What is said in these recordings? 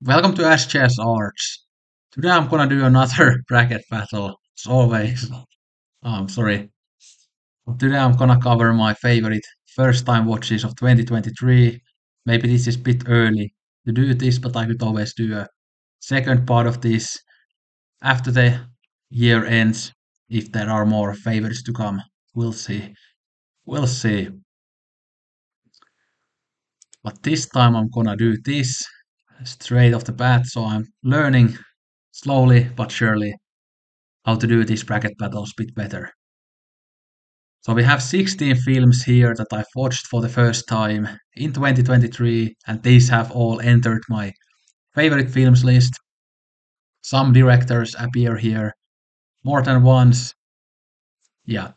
Welcome to SJS Arts. Today I'm gonna do another bracket battle, as always. Sorry. But today I'm gonna cover my favorite first time watches of 2023. Maybe this is a bit early to do this, but I could always do a second part of this after the year ends, if there are more favorites to come. We'll see. We'll see. But this time I'm gonna do this straight off the bat, so I'm learning slowly but surely how to do these bracket battles a bit better. So we have 16 films here that I've watched for the first time in 2023, and these have all entered my favorite films list. Some directors appear here more than once, yeah,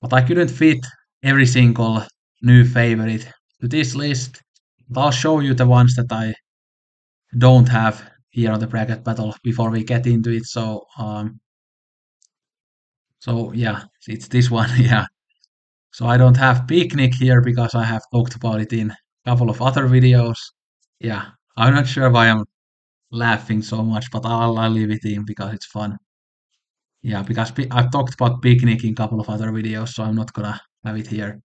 but I couldn't fit every single new favorite to this list. But I'll show you the ones that I don't have here on the bracket battle before we get into it. So yeah, it's this one, yeah. So I don't have picnic here because I have talked about it in a couple of other videos. Yeah, I'm not sure why I'm laughing so much, but I'll leave it in because it's fun. Yeah, because I've talked about picnic in a couple of other videos, so I'm not gonna have it here.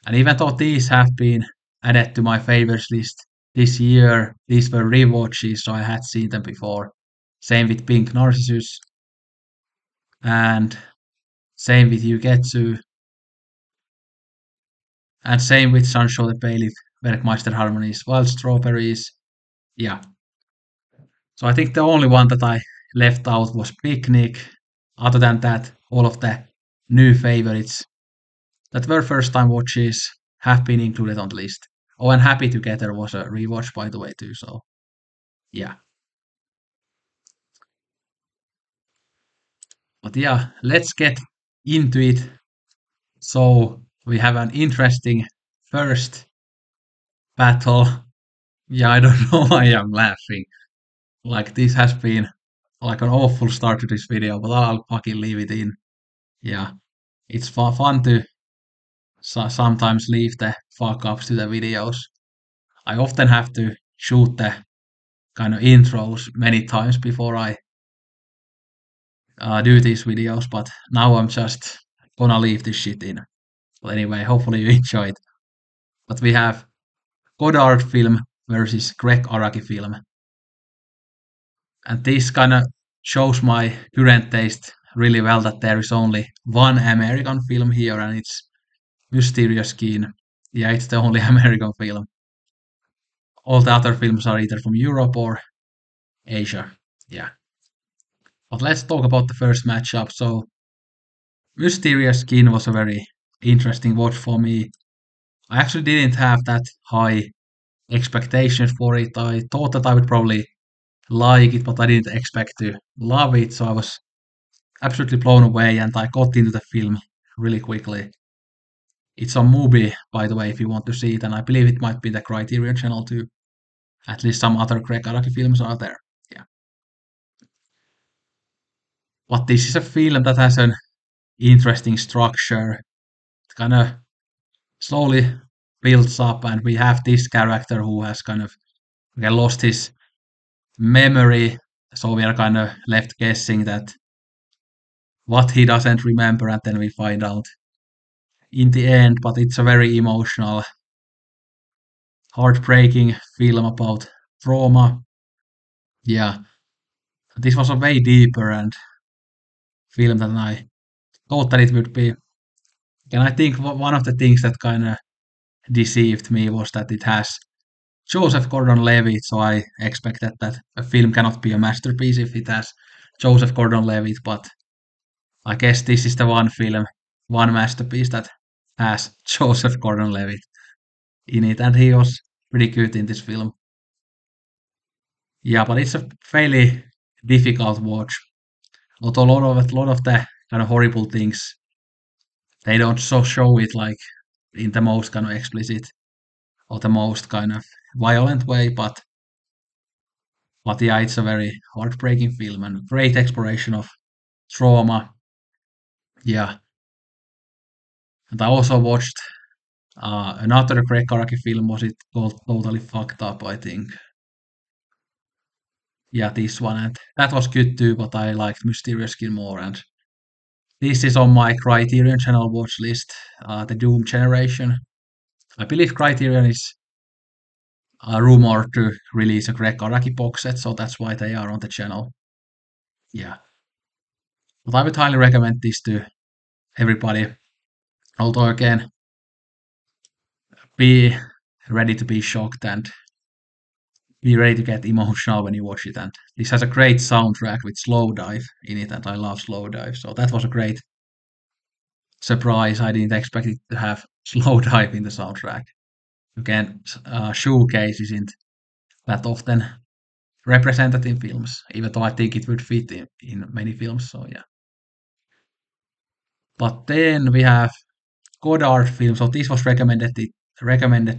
And even though these have been added to my favorites list this year, these were rewatches, so I had seen them before. Same with Pink Narcissus, and same with Yugetsu, and same with Sancho the Bailiff, Werkmeister Harmonies, Wild Strawberries. Yeah. So I think the only one that I left out was Picnic. Other than that, all of the new favorites that were first time watches have been included on the list. Oh, and Happy Together was a rewatch, by the way, too. So, yeah. But yeah, let's get into it. So, we have an interesting first battle. Yeah, I don't know why I'm laughing. Like, this has been like an awful start to this video, but I'll fucking leave it in. Yeah, it's fun to sometimes leave the fuck ups to the videos. I often have to shoot the kind of intros many times before I do these videos, but now I'm just gonna leave this shit in. But anyway, hopefully you enjoyed. But we have Godard film versus Greg Araki film. And this kind of shows my current taste really well that there is only one American film here and it's Mysterious Skin. Yeah, it's the only American film. All the other films are either from Europe or Asia. Yeah. But let's talk about the first matchup. So, Mysterious Skin was a very interesting watch for me. I actually didn't have that high expectations for it. I thought that I would probably like it, but I didn't expect to love it. So I was absolutely blown away and I got into the film really quickly. It's on movie, by the way, if you want to see it, and I believe it might be the Criterion channel too. At least some other Greg Araki films are there. Yeah. But this is a film that has an interesting structure. It kind of slowly builds up, and we have this character who has kind of lost his memory. So we are kind of left guessing that what he doesn't remember, and then we find out in the end. But it's a very emotional, heartbreaking film about trauma. Yeah, this was a way deeper and film than I thought that it would be. And I think one of the things that kind of deceived me was that it has Joseph Gordon-Levitt, so I expected that a film cannot be a masterpiece if it has Joseph Gordon-Levitt, but I guess this is the one film, one masterpiece that has Joseph Gordon-Levitt in it, and he was pretty good in this film. Yeah, but it's a fairly difficult watch. Although a lot of the kind of horrible things, they don't show it like in the most kind of explicit or the most kind of violent way, but yeah, it's a very heartbreaking film and great exploration of trauma. Yeah, and I also watched another Greg Araki film. Was it called Totally Fucked Up? I think. yeah, this one, and that was good too, but I liked Mysterious Skin more, and this is on my Criterion channel watch list, the Doom Generation. I believe Criterion is rumored to release a Greg Araki box set, so that's why they are on the channel. Yeah, but I would highly recommend this to everybody. Although again, be ready to be shocked and be ready to get emotional when you watch it. And this has a great soundtrack with slow dive in it, and I love slow dive, so that was a great surprise. I didn't expect it to have slow dive in the soundtrack. Again, shoegaze isn't that often represented in films, even though I think it would fit in many films. So yeah. But then we have God art film. So this was recommended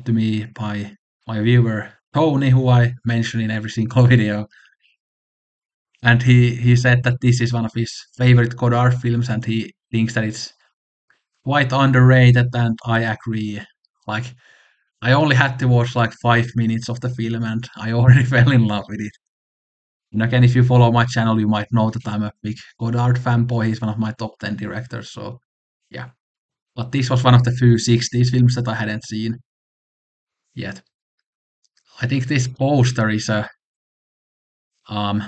to me by my viewer Tony, who I mention in every single video. And he said that this is one of his favorite God art films, and he thinks that it's quite underrated, and I agree. Like I only had to watch like 5 minutes of the film, and I already fell in love with it. And again, if you follow my channel, you might know that I'm a big Godard fanboy. He's one of my top 10 directors, so yeah. But this was one of the few 60s films that I hadn't seen yet. I think this poster is a um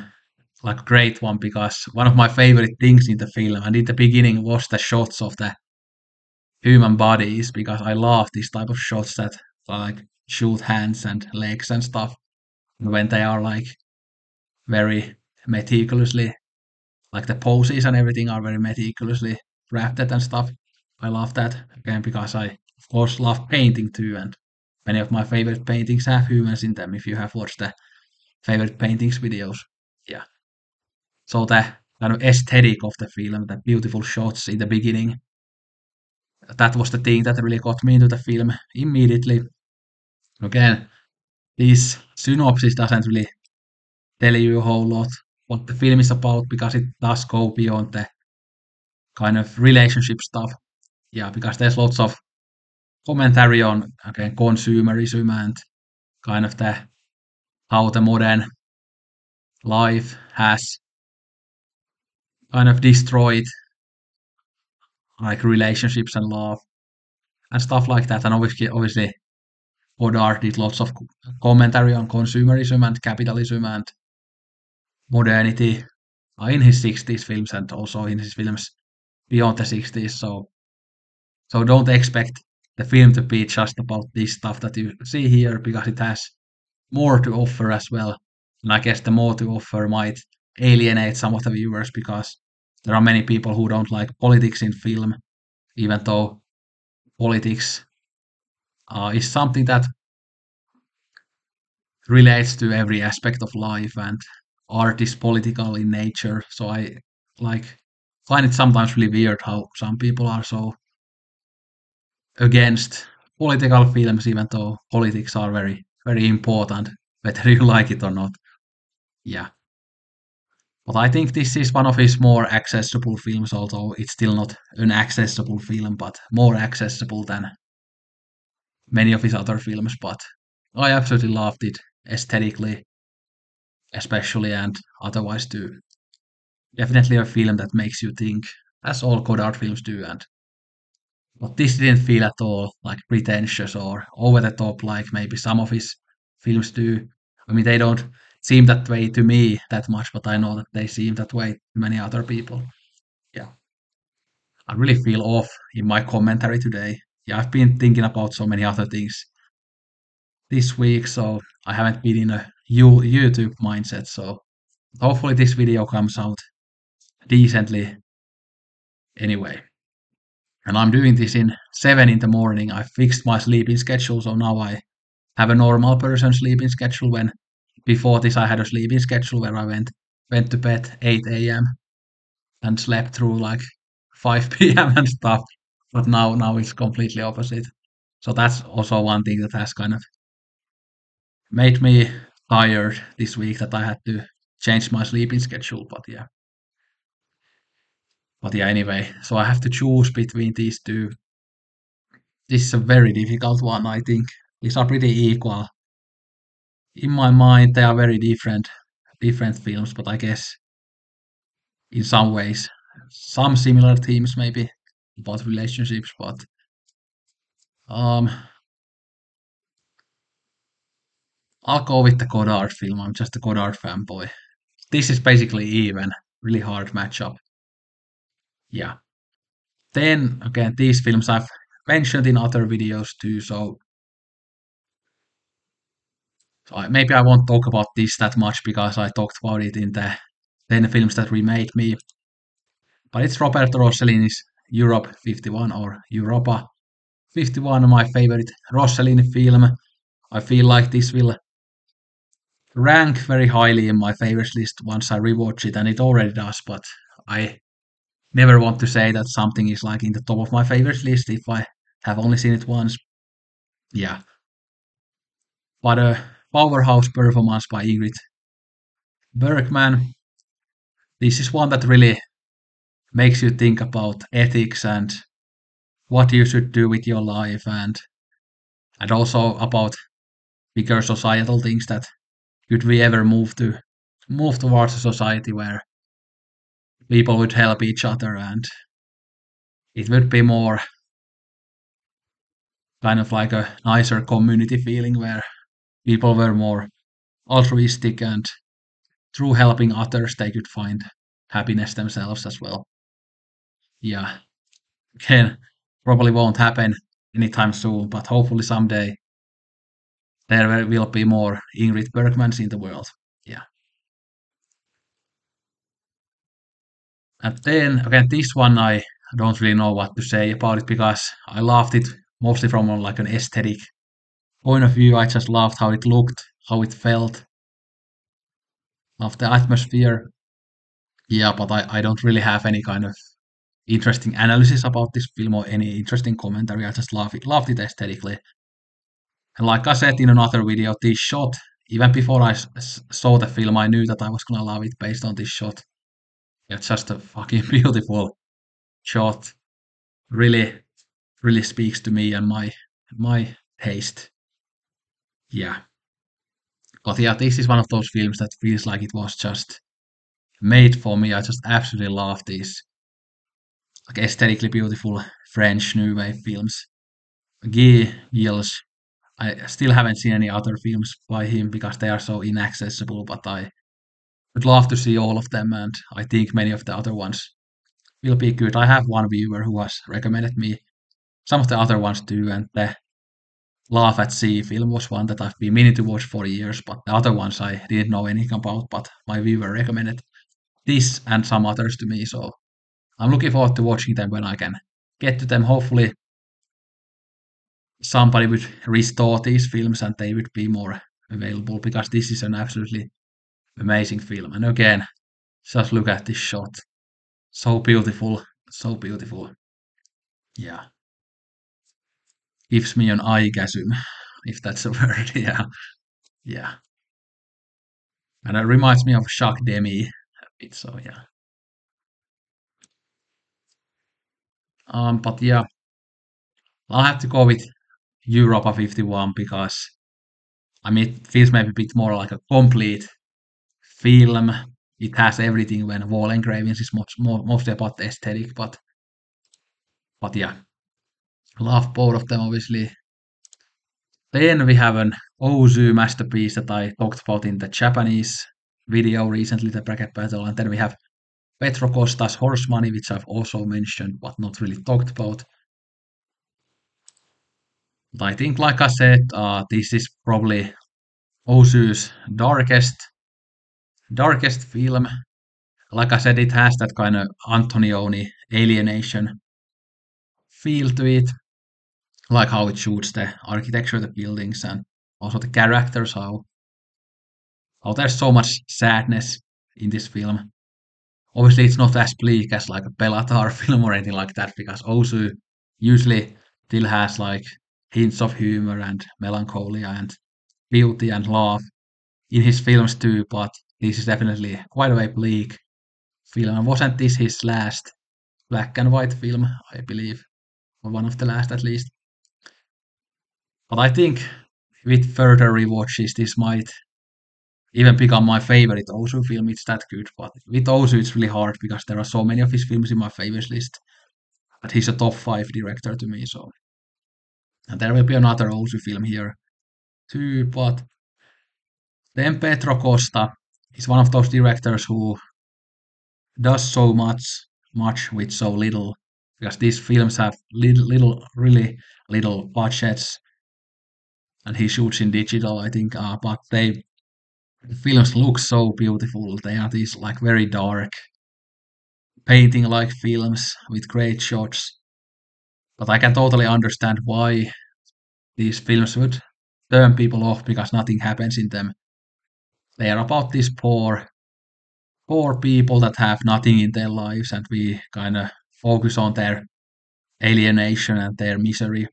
like great one because one of my favorite things in the film and in the beginning was the shots of the human bodies because I love this type of shots that like shoot hands and legs and stuff when they are like very meticulously like the poses and everything are very meticulously crafted and stuff. I love that again because I of course love painting too, and many of my favorite paintings have humans in them. If you have watched the favorite paintings videos, yeah. So the kind of aesthetic of the film, the beautiful shots in the beginning, that was the thing that really got me into the film immediately. Again, this synopsis doesn't really tell you a whole lot what the film is about because it does go beyond the kind of relationship stuff. Yeah, because there's lots of commentary on again consumerism and kind of the how the modern life has kind of destroyed like relationships and love and stuff like that. And obviously, Godard did lots of commentary on consumerism and capitalism and modernity in his 60s films and also in his films beyond the 60s. So don't expect the film to be just about this stuff that you see here because it has more to offer as well. And I guess the more to offer might alienate some of the viewers because there are many people who don't like politics in film, even though politics is something that relates to every aspect of life and art is political in nature. So I like find it sometimes really weird how some people are so against political films, even though politics are very, very important, whether you like it or not. Yeah. But I think this is one of his more accessible films, although it's still not an accessible film, but more accessible than many of his other films. But I absolutely loved it aesthetically, especially, and otherwise too. Definitely a film that makes you think, as all Godard films do. And but this didn't feel at all like pretentious or over the top like maybe some of his films do. I mean, they don't seem that way to me that much, but I know that they seem that way to many other people. Yeah. I really feel off in my commentary today. Yeah, I've been thinking about so many other things this week, so I haven't been in a YouTube mindset. So hopefully this video comes out decently anyway. And I'm doing this in 7 in the morning. I fixed my sleeping schedule, so now I have a normal person sleeping schedule when before this I had a sleeping schedule where I went to bed 8 a.m. and slept through like 5 p.m. and stuff. But now it's completely opposite. So that's also one thing that has kind of made me tired this week that I had to change my sleeping schedule. But yeah, anyway. So I have to choose between these two. This is a very difficult one, I think. These are pretty equal. In my mind, they are very different different films, but I guess in some ways some similar themes maybe about relationships, but um I'll go with the Godard film. I'm just a Godard fanboy. This is basically even. Really hard matchup. Yeah. Then again, these films I've mentioned in other videos too, so maybe I won't talk about this that much because I talked about it in the 10 films that remade me. But it's Roberto Rossellini's Europe 51 or Europa 51, my favorite Rossellini film. I feel like this will rank very highly in my favorites list once I rewatch it, and it already does, but I never want to say that something is like in the top of my favorites list if I have only seen it once. Yeah. But a powerhouse performance by Ingrid Bergman. This is one that really makes you think about ethics and what you should do with your life and also about bigger societal things that could we ever move towards a society where people would help each other and it would be more kind of like a nicer community feeling where people were more altruistic and through helping others they could find happiness themselves as well. Yeah, again, probably won't happen anytime soon, but hopefully someday there will be more Ingrid Bergmans in the world. Yeah. And then again, this one I don't really know what to say about it because I loved it mostly from like an aesthetic point of view. I just loved how it looked, how it felt, loved the atmosphere. Yeah, but I don't really have any kind of interesting analysis about this film or any interesting commentary. I just loved it aesthetically. And like I said in another video, this shot, even before I saw the film, I knew that I was gonna love it based on this shot. It's just a fucking beautiful shot. Really, really speaks to me and my taste. Yeah. But yeah, this is one of those films that feels like it was just made for me. I just absolutely love these like aesthetically beautiful French New Wave films. Guy Gilles, I still haven't seen any other films by him because they are so inaccessible, but I would love to see all of them, and I think many of the other ones will be good. I have one viewer who has recommended me some of the other ones too, and the Laugh at Sea film was one that I've been meaning to watch for years, but the other ones I didn't know anything about, but my viewer recommended this and some others to me, so I'm looking forward to watching them when I can get to them. Hopefully somebody would restore these films and they would be more available because this is an absolutely amazing film. And again, just look at this shot. So beautiful, so beautiful. Yeah, gives me an orgasm, if that's a word. Yeah, yeah. And it reminds me of Jacques Demy a bit. So yeah. But yeah, I'll have to go with Europa 51 because I mean it feels maybe a bit more like a complete film. It has everything when wall engravings is mostly about the aesthetic, but yeah, love both of them obviously. Then we have an Ozu masterpiece that I talked about in the Japanese video recently, the bracket battle, and then we have Petro Costa's Horse Money, which I've also mentioned but not really talked about. But I think, like I said, this is probably Ozu's darkest film. Like I said, it has that kind of Antonioni alienation feel to it, like how it shoots the architecture, the buildings, and also the characters. How there's so much sadness in this film. Obviously, it's not as bleak as like a Bellatar film or anything like that, because Ozu usually still has like hints of humor and melancholia and beauty and love in his films too. But this is definitely quite a way bleak film. And wasn't this his last black and white film? I believe, or one of the last at least. But I think with further rewatches, this might even become my favorite Ozu film. It's that good, but with Ozu it's really hard because there are so many of his films in my favorites list. But he's a top five director to me. So and there will be another Ozu film here too. But then Petro Costa is one of those directors who does so much with so little. Because these films have really little budgets, and he shoots in digital, I think. But the films look so beautiful. They are these like very dark, painting-like films with great shots. But I can totally understand why these films would turn people off because nothing happens in them. They are about these poor people that have nothing in their lives, and we kind of focus on their alienation and their misery.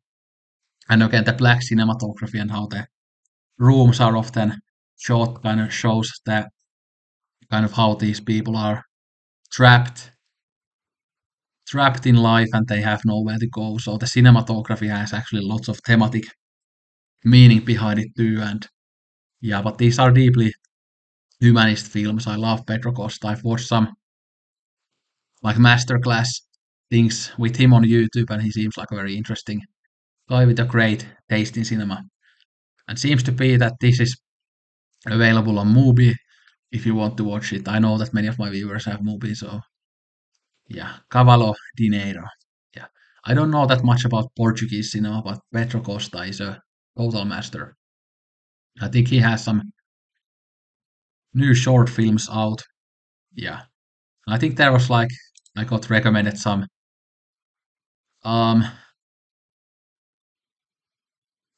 And again, the black cinematography and how the rooms are often shot kind of shows that kind of how these people are trapped trapped in life and they have nowhere to go. So the cinematography has actually lots of thematic meaning behind it too. And yeah, but these are deeply humanist films. I love Pedro Costa. I've watched some like masterclass things with him on YouTube, and he seems like a very interesting guy with a great taste in cinema. And seems to be that this is available on Mubi if you want to watch it. I know that many of my viewers have Mubi, so yeah, Cavallo Dinero. Yeah, I don't know that much about Portuguese cinema, but Pedro Costa is a total master. I think he has some new short films out. Yeah, I think there was like I got recommended some um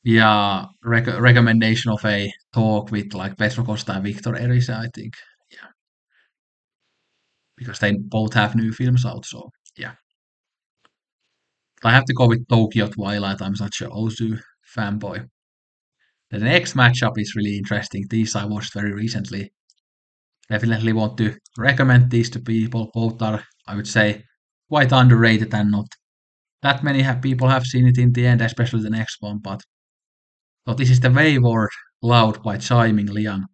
yeah recommendation of a talk with like Pedro Costa and Victor Erice, I think. Yeah, because they both have new films out. So yeah, I have to go with Tokyo Twilight. I'm such a Ozu fanboy. The next matchup is really interesting. These I watched very recently. Definitely want to recommend these to people. Both are, I would say, quite underrated and not that many people have seen it in the end, especially the next one. But so this is the Wayward Loud by Chiming Liang.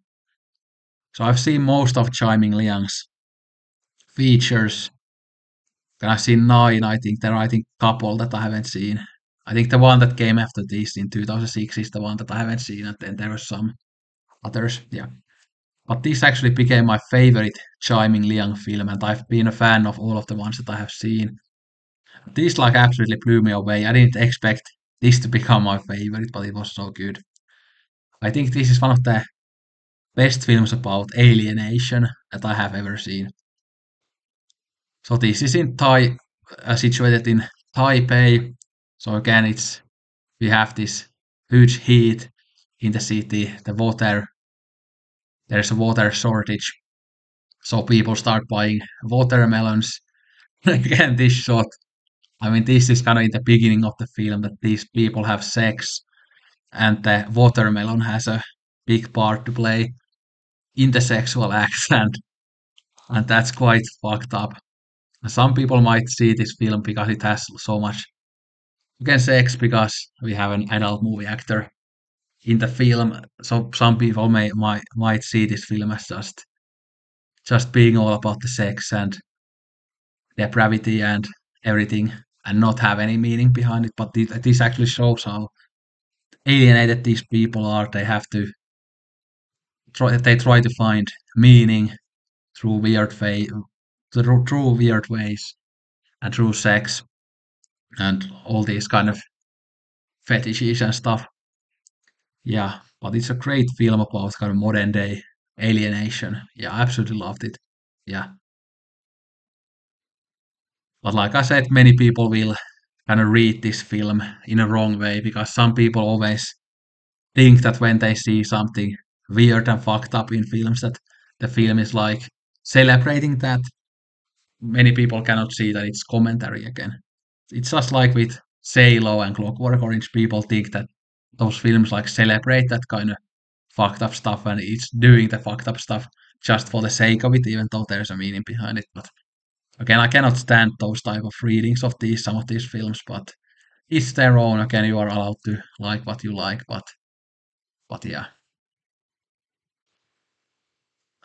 So I've seen most of Chiming Liang's features. And I've seen nine. I think there are couple that I haven't seen. I think the one that came after this in 2006 is the one that I haven't seen, and then there were some others. Yeah. But this actually became my favorite Chiming Liang film, and I've been a fan of all of the ones that I have seen. This like absolutely blew me away. I didn't expect this to become my favorite, but it was so good. I think this is one of the best films about alienation that I have ever seen. So this is in situated in Taipei. So again, it's we have this huge heat in the city. There's a water shortage, so people start buying watermelons. Again, this shot. I mean, this is kind of in the beginning of the film that these people have sex, and the watermelon has a big part to play in the sexual act, and that's quite fucked up. Some people might see this film because it has so much again sex because we have an adult movie actor in the film. So some people might see this film as just being all about the sex and depravity and everything, and not have any meaning behind it. But this actually shows how alienated these people are. They try to find meaning through through weird ways and through sex and all these kind of fetishes and stuff. Yeah, but it's a great film about kind of modern day alienation. Yeah, I absolutely loved it. Yeah, but like I said, many people will kind of read this film in a wrong way because some people always think that when they see something weird and fucked up in films, that the film is like celebrating that. Many people cannot see that it's commentary again. It's just like with Salo and Clockwork Orange, people think that those films like celebrate that kind of fucked up stuff and it's doing the fucked up stuff just for the sake of it, even though there's a meaning behind it. But again, I cannot stand those type of readings of some of these films, but it's their own. Again, you are allowed to like what you like, but yeah.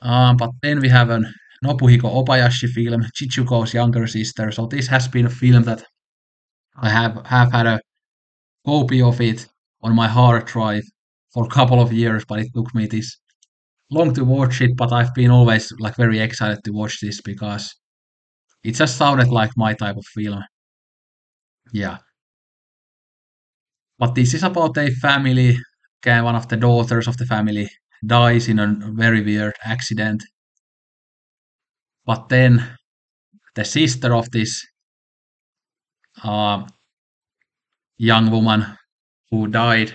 But then we have an Nobuhiko Obayashi film, Chichuko's younger sister. So this has been a film that I have had a copy of it on my hard drive for a couple of years, but it took me this long to watch it. But I've been always like very excited to watch this because it just sounded like my type of film. Yeah, but this is about a family. Okay, one of the daughters of the family dies in a very weird accident, but then the sister of this uh, young woman who died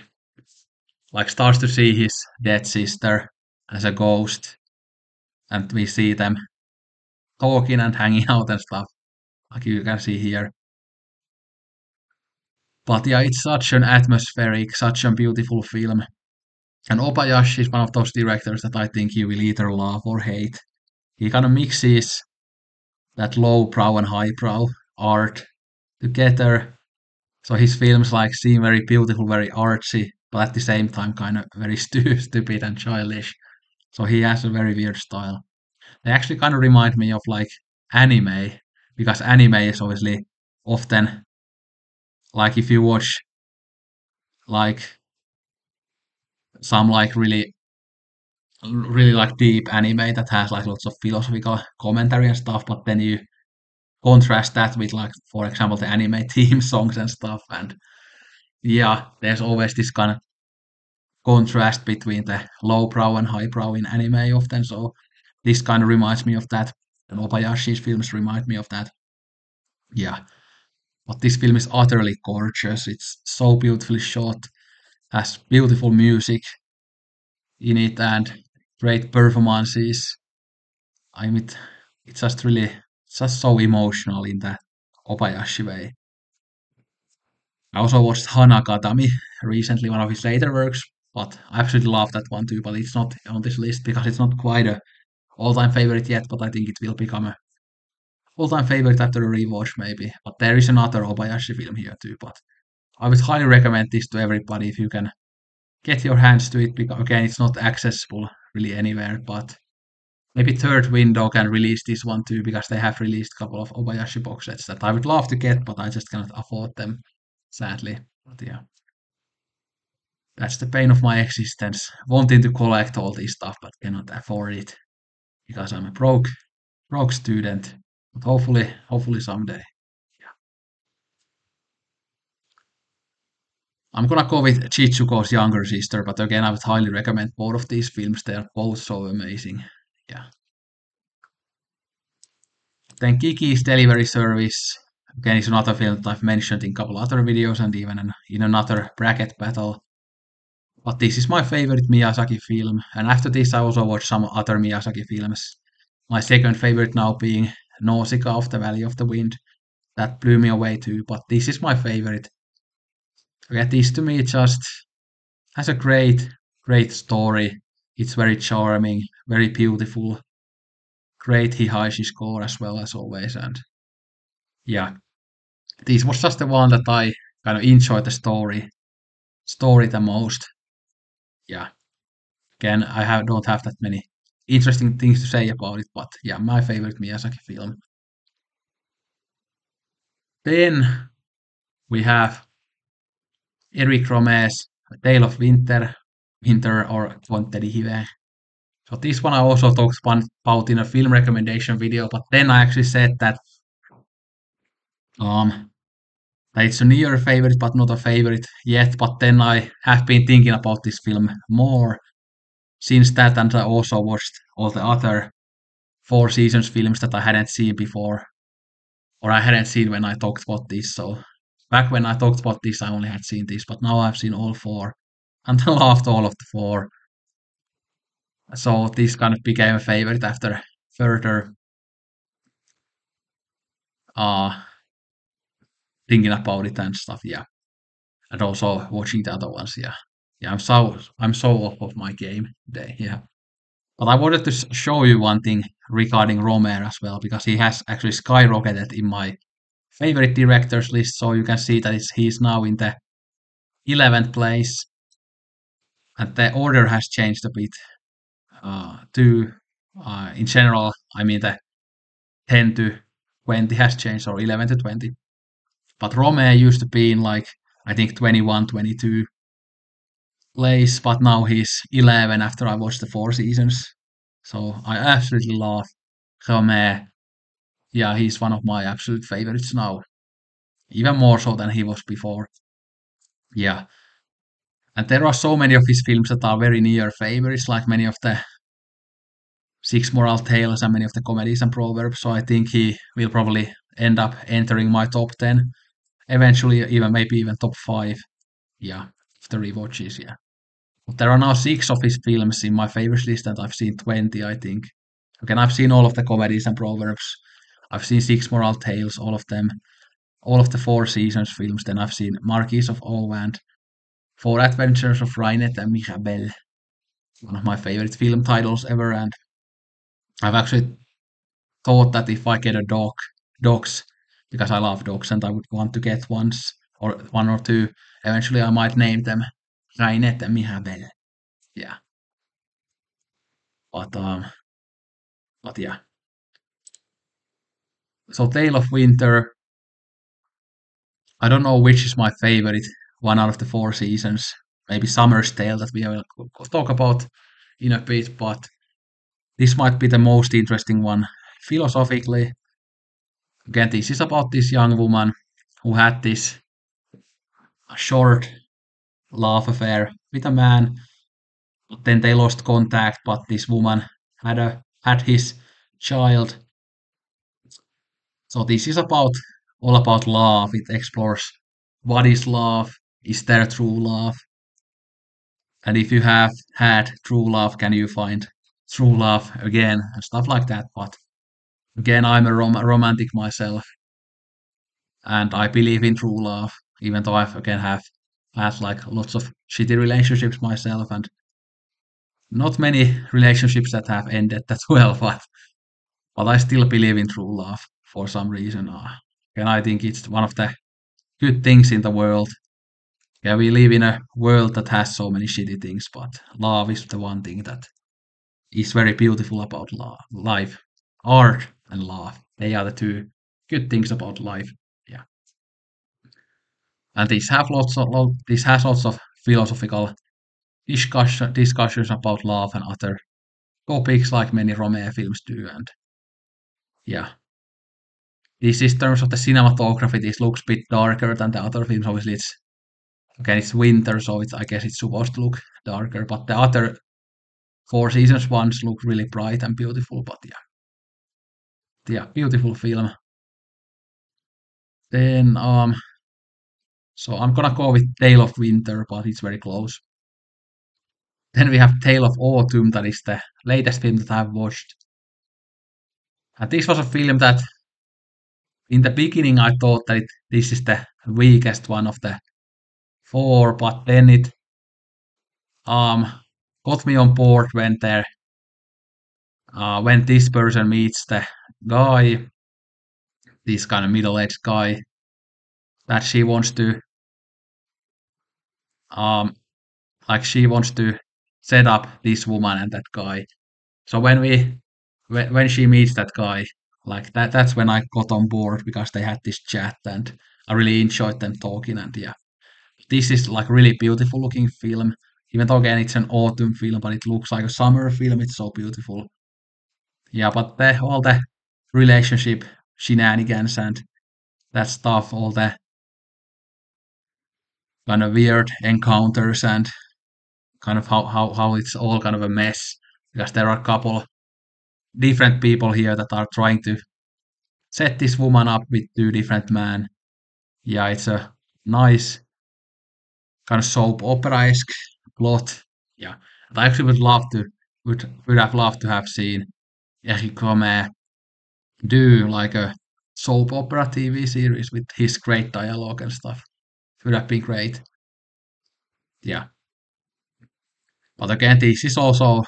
like starts to see his dead sister as a ghost, and we see them talking and hanging out and stuff, like you can see here. But yeah, it's such an atmospheric, such a beautiful film. And Obayashi is one of those directors that I think you will either love or hate. He kind of mixes that lowbrow and highbrow art together. So his films like seem very beautiful, very artsy, but at the same time kind of very stupid and childish. So he has a very weird style. They actually kind of remind me of like anime, because anime is obviously often like if you watch like some like really like deep anime that has like lots of philosophical commentary and stuff, but then you contrast that with like for example the anime theme songs and stuff, and yeah, there's always this kind of contrast between the lowbrow and highbrow in anime often. So this kind of reminds me of that, and Obayashi's films remind me of that. Yeah, but this film is utterly gorgeous. It's so beautifully shot, has beautiful music in it, and great performances. I mean, it's just really, it's just so emotional in that Obayashi way. I also watched Hanagatami recently, one of his later works, but I absolutely love that one too. But it's not on this list because it's not quite a all-time favorite yet. But I think it will become a all-time favorite after a rewatch, maybe. But there is another Obayashi film here too. But I would highly recommend this to everybody if you can get your hands to it. Because again, it's not accessible really anywhere, but maybe Third Window can release this one too because they have released a couple of Obayashi box sets that I would love to get, but I just cannot afford them, sadly. But yeah, that's the pain of my existence. Wanting to collect all this stuff but cannot afford it because I'm a broke student. But hopefully someday. Yeah. I'm gonna go with Chizuko's younger sister, but again, I would highly recommend both of these films. They are both so amazing. Yeah. Then Kiki's Delivery Service. Again, is another film that I've mentioned in a couple other videos and even in another bracket battle. But this is my favorite Miyazaki film. And after this, I also watched some other Miyazaki films. My second favorite now being Nausicaa of the Valley of the Wind. That blew me away too. But this is my favorite. Okay, this to me just has a great story. It's very charming, very beautiful. Great Hihashi score as well as always. And yeah, this was just the one that I kind of enjoyed the story the most. Yeah, again, don't have that many interesting things to say about it, but yeah, my favorite Miyazaki film. Then we have Eric Rome's Tale of Winter or Conte di Hive. So this one I also talked about in a film recommendation video, but then I actually said um that it's a near favorite but not a favorite yet. But then I have been thinking about this film more since that, and I also watched all the other Four Seasons films that I hadn't seen before, or I hadn't seen when I talked about this. So back when I talked about this, I only had seen this, but now I've seen all four and I loved all of the four. So this kind of became a favorite after further uh thinking about it and stuff. Yeah, and also watching the other ones. Yeah, yeah. I'm so off of my game today. Yeah. But I wanted to show you one thing regarding Romer as well, because he has actually skyrocketed in my favorite directors list. So you can see that he's now in the 11th place, and the order has changed a bit too. In general, I mean the 10 to 20 has changed, or 11 to 20. But Rome used to be in like, I think 21, 22 place, but now he's 11 after I watched the 4 seasons. So I absolutely love Rome. Yeah, he's one of my absolute favorites now, even more so than he was before. Yeah, and there are so many of his films that are very near favorites, like many of the Six Moral Tales and many of the comedies and proverbs. So I think he will probably end up entering my top 10 eventually, even maybe even top 5. Yeah, after rewatches. Yeah, but there are now 6 of his films in my favorites list, and I've seen 20, I think. Again, I've seen all of the comedies and proverbs. I've seen Six Moral Tales, all of them, all of the 4 seasons films. Then I've seen Marquis of O and Four Adventures of Rainet and Mirabelle, one of my favorite film titles ever. And I've actually thought that if I get a dogs, because I love dogs and I would want to get ones or one or two, eventually I might name them Rainet and Mirabelle. Yeah, but yeah. So Tale of Winter, I don't know which is my favorite one out of the 4 seasons. Maybe Summer's Tale that we will talk about in a bit, but this might be the most interesting one philosophically. Again, this is about this young woman who had this short love affair with a man, but then they lost contact. But this woman had his child. So this is about all about love. It explores what is love, is there true love, and if you have had true love, can you find true love again and stuff like that. But again, I'm a romantic myself, and I believe in true love, even though I've again have had like lots of shitty relationships myself, and not many relationships that have ended that well. But I still believe in true love for some reason. And I think it's one of the good things in the world. Yeah, we live in a world that has so many shitty things, but love is the one thing that is very beautiful about life. Art and love, they are the two good things about life. Yeah, and this has lots of philosophical discussions about love and other topics like many Romeo films do. And yeah, this is terms of the cinematography. This looks a bit darker than the other films. Obviously, it's winter, so I guess it's supposed to look darker. But the other 4 seasons ones look really bright and beautiful. But yeah, beautiful film. Then so I'm gonna go with Tale of Winter, but it's very close. Then we have Tale of Autumn, that is the latest film that I've watched. And this was a film that in the beginning I thought that this is the weakest one of the 4, but then it um got me on board when this person meets the guy, this kind of middle-aged guy that she wants to um she wants to set up this woman and that guy. So when she meets that guy, like that's when I got on board because they had this chat and I really enjoyed them talking. And yeah, this is like really beautiful looking film. Even though again it's an autumn film, but it looks like a summer film. It's so beautiful. Yeah, but all the relationship shenanigans and that stuff, all the kind of weird encounters and kind of how it's all kind of a mess because there are a couple different people here that are trying to set this woman up with 2 different men. Yeah, it's a nice kind of soap opera-esque plot. Yeah, and I actually would have loved to have seen Eric Romer do like a soap opera TV series with his great dialogue and stuff. It would have been great. Yeah, but again, this is also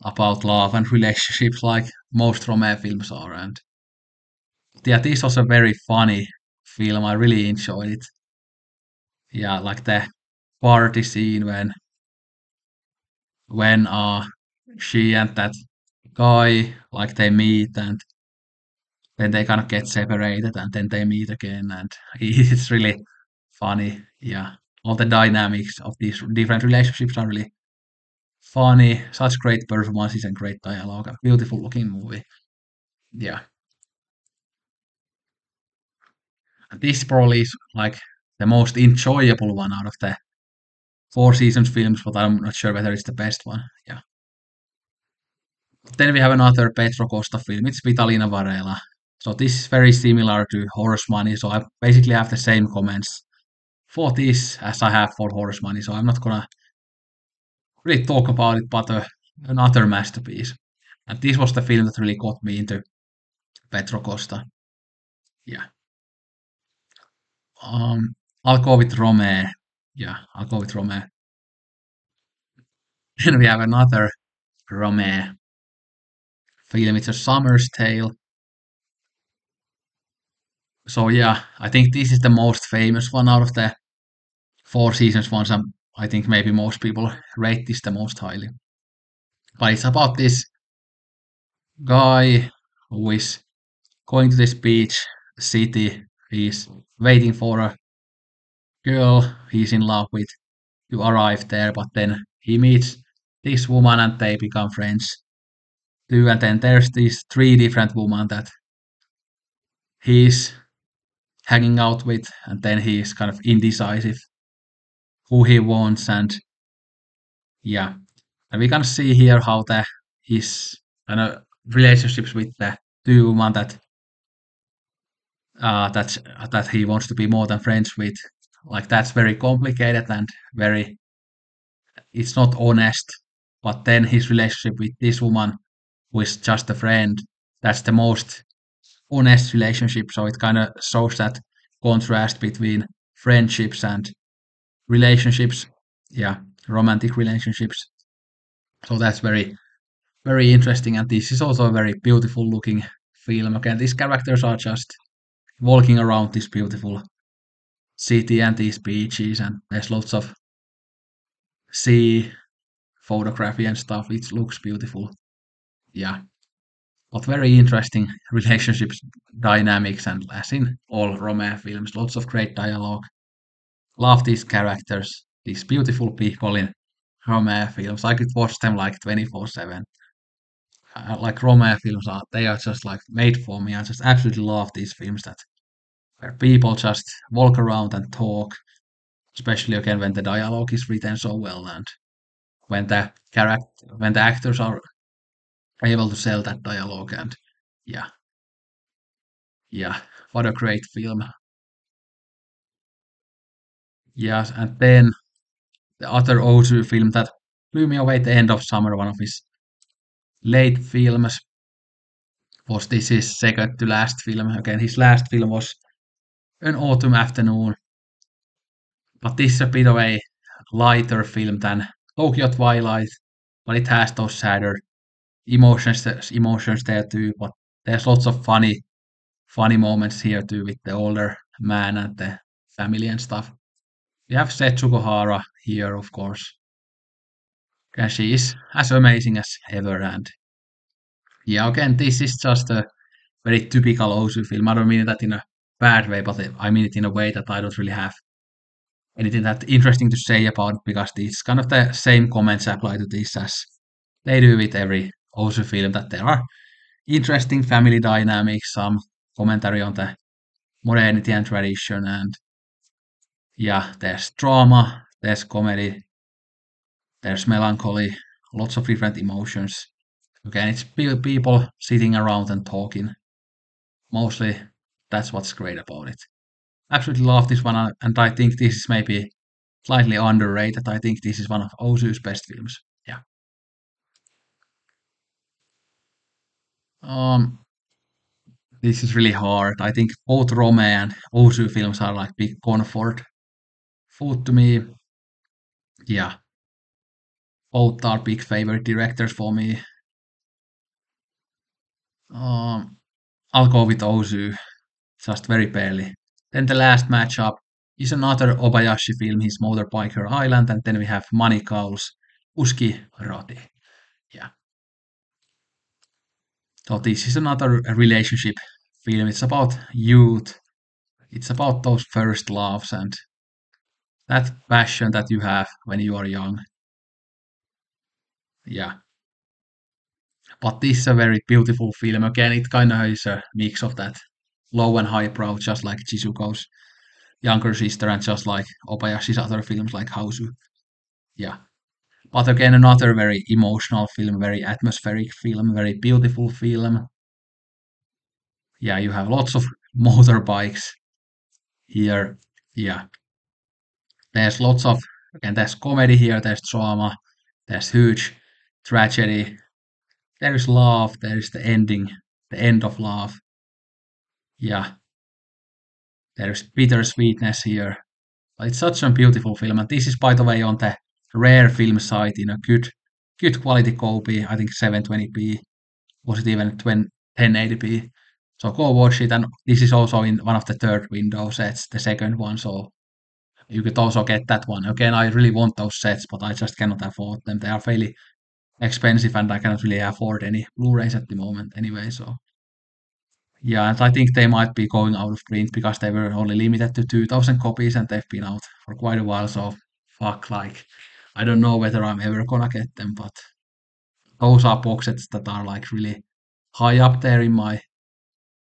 about love and relationships, like most Romer films are. And yeah, this was a very funny film. I really enjoyed it. Yeah, like the party scene when she and that guy, like they meet and then they kind of get separated and then they meet again and it's really funny. Yeah. All the dynamics of these different relationships are really funny. Such great performances and great dialogue. A beautiful looking movie. Yeah. And this probably is like the most enjoyable one out of the Four Seasons films, but I'm not sure whether it's the best one. Yeah. Then we have another Petro Costa film. It's Vitalina Varela. So this is very similar to Horse Money. So I basically have the same comments for this as I have for Horse Money. So I'm not gonna really talk about it, but another masterpiece. And this was the film that really got me into Petro Costa. Yeah. Um, I'll go with Rome. Yeah, I'll go with Rome. Then we have another Rome film. It's A Summer's Tale. So yeah, I think this is the most famous one out of the Four Seasons ones, and I think maybe most people rate this the most highly. But it's about this guy who is going to this beach city. He's waiting for a girl he's in love with to arrive there, but then he meets this woman and they become friends too. And then there's these three different women that he's hanging out with, and then he's kind of indecisive who he wants, and yeah, and we can see here how the his kind of relationships with the two women that that he wants to be more than friends with, like that's very complicated and very it's not honest. But then his relationship with this woman, who is just a friend, that's the most honest relationship. So it kind of shows that contrast between friendships and relationships. Yeah, romantic relationships. So that's very interesting. And this is also a very beautiful looking film. Again, these characters are just walking around this beautiful city and these beaches, and there's lots of sea photography and stuff. It looks beautiful. Yeah, but very interesting relationships dynamics, and as in all romance films, lots of great dialogue. Love these characters, these beautiful people in romance films. I could watch them like 24/7. Like romance films are, they are just like made for me. I just absolutely love these films that where people just walk around and talk, especially again when the dialogue is written so well and when the actors are able to sell that dialogue. And yeah, yeah, what a great film. Yes, and then the other Ozu film that blew me away at the end of summer, one of his late films, was this his second to last film. Again, his last film was An Autumn Afternoon, but this is a bit of a lighter film than Tokyo Twilight, but it has those sadder emotions there too. But there's lots of funny moments here too with the older man and the family and stuff. We have Setsuko Hara here, of course, and she is as amazing as ever. And yeah, again, this is just a very typical Ozu film. I don't mean that in a bad way, but I mean it in a way that I don't really have anything that interesting to say about it because these kind of the same comments apply to this as they do with every Ozu film. That there are interesting family dynamics, some commentary on the modernity and tradition, and yeah, there's drama, there's comedy, there's melancholy, lots of different emotions. Again, it's people sitting around and talking. Mostly, that's what's great about it. Absolutely love this one, and I think this is maybe slightly underrated. I think this is one of Ozu's best films. Yeah. Um, this is really hard. I think both Rome and Ozu films are like big comfort food to me. Yeah, both are big favorite directors for me. Um, I'll go with Ozu, just very barely. Then the last matchup is another Obayashi film, his Motorbiker Island, and then we have Money Calls, Uski, Roti. Yeah. So this is another relationship film. It's about youth. It's about those first loves and that passion that you have when you are young. Yeah. But this is a very beautiful film. Again, it kind of is a mix of that low and high brow, just like Chizuko's younger sister and just like Obayashi's other films like Hausu. Yeah. But again, another very emotional film, very atmospheric film, very beautiful film. Yeah, you have lots of motorbikes here. Yeah, there's lots of, again, there's comedy here, there's drama, there's huge tragedy, there's love, there's the ending, the end of love. Yeah, there's bittersweetness here. It's such a beautiful film, and this is, by the way, on the rare film site in a good quality copy. I think 720p. Was it even 1080p? So go watch it, and this is also in one of the third window sets, the second one. So you could also get that one. Again, I really want those sets, but I just cannot afford them. They are fairly expensive, and I cannot really afford any Blu-rays at the moment anyway. So yeah, and I think they might be going out of print because they were only limited to 2,000 copies, and they've been out for quite a while. So fuck, like I don't know whether I'm ever gonna get them, but those are box sets that are like really high up there in my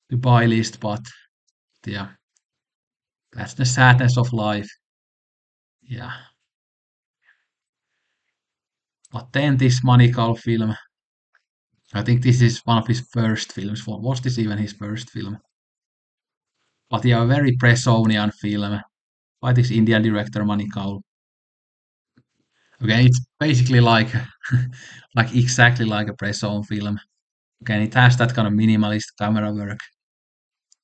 to buy list. But yeah, that's the sadness of life. Yeah. But then this Manical film, I think this is one of his first films. Was this even his first film? But yeah, a very Presonian film by this Indian director Manical. Again, it's basically like like exactly like a Presson film. Again, it has that kind of minimalist camera work.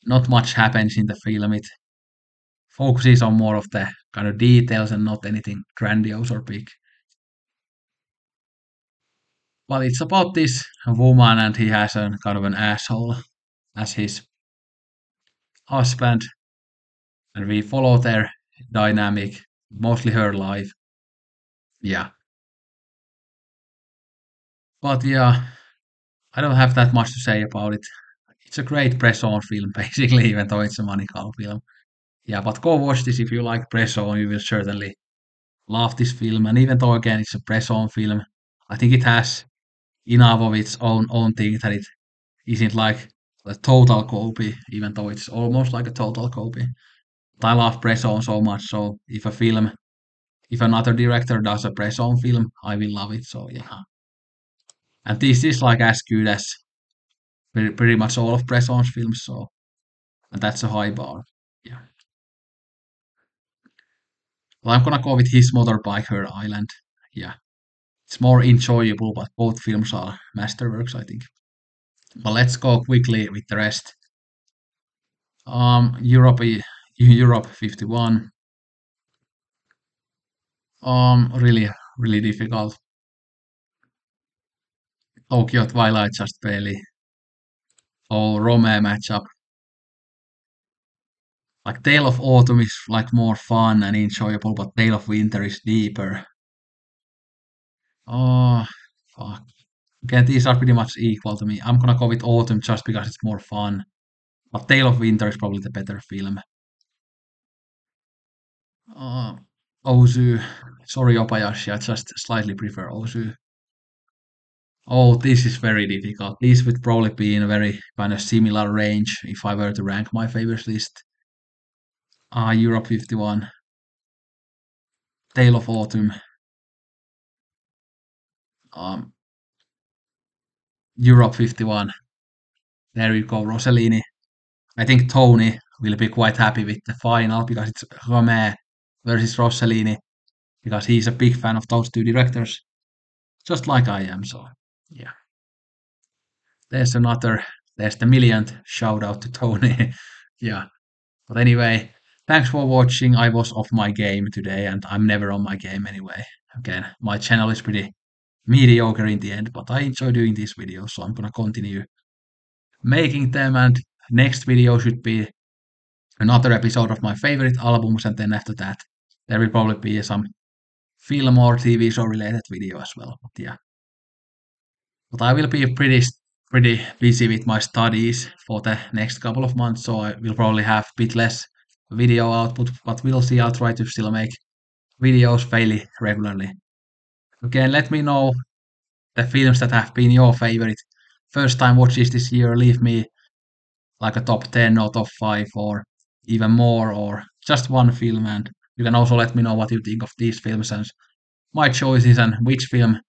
Not much happens in the film. It focuses on more of the kind of details and not anything grandiose or big. But it's about this woman and he has a kind of an asshole as his husband, and we follow their dynamic, mostly her life. Yeah. But yeah, I don't have that much to say about it. It's a great press-on film, basically, even though it's a Manical film. Yeah, but go watch this if you like press-on. You will certainly love this film. And even though again it's a press-on film, I think it has enough of its own thing that it isn't like a total copy, even though it's almost like a total copy. But I love press-on so much, so if another director does a press-on film, I will love it. So yeah, and this is like as good as pretty much all of Bresson's films. So and that's a high bar. Yeah, well, I'm gonna go with his Motorbike, Her Island. Yeah, it's more enjoyable, but both films are masterworks, I think. But let's go quickly with the rest. Europe, Europe 51. Really difficult. Tokyo Twilight just barely. Oh, Rome matchup. Like Tale of Autumn is like more fun and enjoyable, but Tale of Winter is deeper. Oh, fuck. Okay, these are pretty much equal to me. I'm gonna go with Autumn just because it's more fun. But Tale of Winter is probably the better film. Uh, Ozu. Sorry, Obayashi. I just slightly prefer Ozu. Oh, this is very difficult. These would probably be in a very kind of similar range if I were to rank my favorites list. Europe 51, Tale of Autumn, um, Europe 51. There you go, Rossellini. I think Tony will be quite happy with the final because it's Romain versus Rossellini because he's a big fan of those two directors, just like I am. So yeah, there's another, there's the millionth shout out to Tony. Yeah, but anyway, thanks for watching. I was off my game today, and I'm never on my game anyway. Again, my channel is pretty mediocre in the end, but I enjoy doing these videos, so I'm gonna continue making them. And next video should be another episode of my favorite albums, and then after that, there will probably be some film or TV show related video as well. But yeah, but I will be pretty pretty busy with my studies for the next couple of months, so I will probably have a bit less video output, but we'll see. I'll try to still make videos fairly regularly. Again, let me know the films that have been your favorite first time watches this year. Leave me like a top 10 or top 5 or even more, or just one film. And you can also let me know what you think of these films and my choices and which film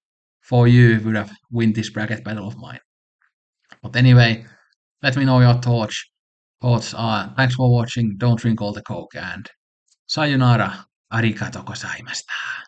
for you would have win this bracket battle of mine. But anyway, let me know your thoughts. Thanks for watching. Don't drink all the coke and sayonara. Arigato gozaimashita.